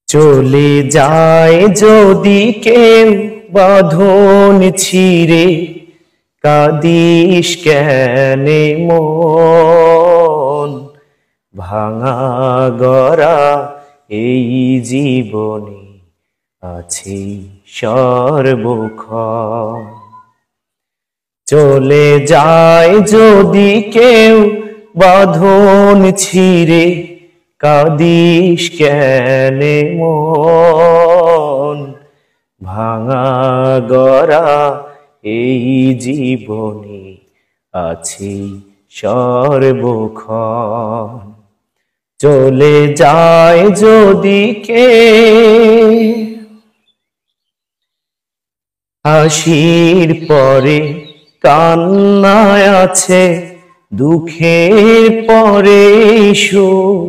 চলে যায় যদি কেউ বাঁধন ছিঁড়ে, কাঁদিস কেনে মন? ভাঙা গড়া এই জীবনে আছি সর্বক্ষণ। চলে যায় যদি কেউ বাঁধন ছিঁড়ে, কাঁদিস কেনে মন? ভাঙা গড়া এই জীবনে আছি সর্বক্ষণ। চলে যায় যদি কে হাসির পরে কান্নায় আছে, দুঃখের পরে সুখ।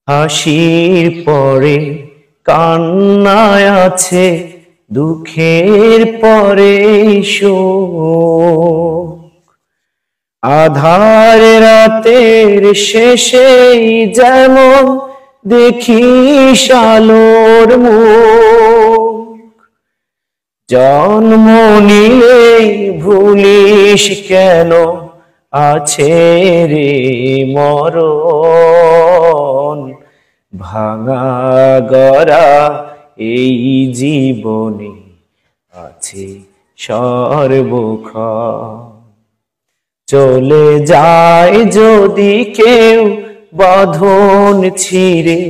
হাসির পরে কান্নায় আছে, দুঃখের পরে সুখ। আধার রাতের শেষেই যেমন দেখিস আলোর মুখ, জন্ম নিলেই ভুলিস কেন আছে রে মরণ? ভাঙা গড়া এই জীবনে আছে সর্বক্ষণ। চলে যায় যদি কেউ বাঁধন ছিঁড়ে,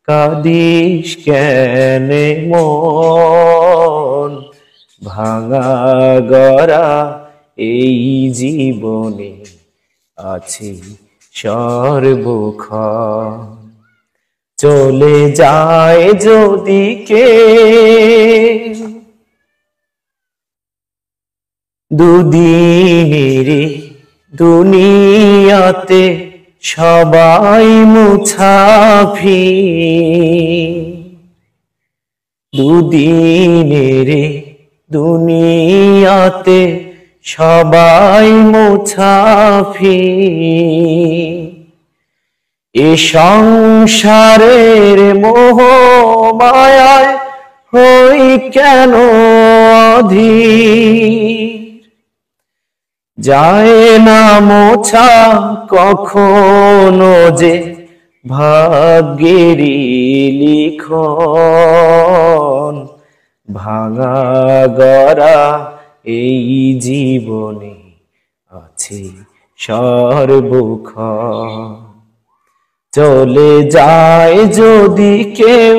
কাঁদিস কেনে মন? ভাঙা গড়া এই জীবনে আছে সর্বক্ষণ। চলে যায় যদি কেউ দুদিনের দুনিয়াতে সবাই মুসাফির। দুদিনের দুনিয়াতে সবাই মুসাফির। এ সংসারের মোহ মায়ায় হই কেন অধীর? যায় না মোছা কখনো যে ভাগ্যেরই লিখন। ভাঙা গড়া এই জীবনে আছে সর্বক্ষণ। চলে যায় যদি কেউ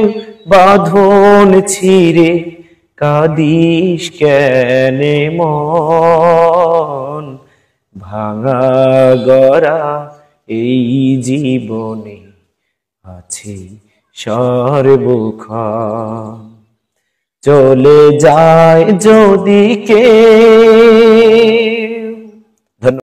বাঁধন ছিঁড়ে, কাঁদিস কেনে মন? ভাঙা গড়া এই জীবনে আছে সর্বক্ষণ। চলে যায় যদি কেউ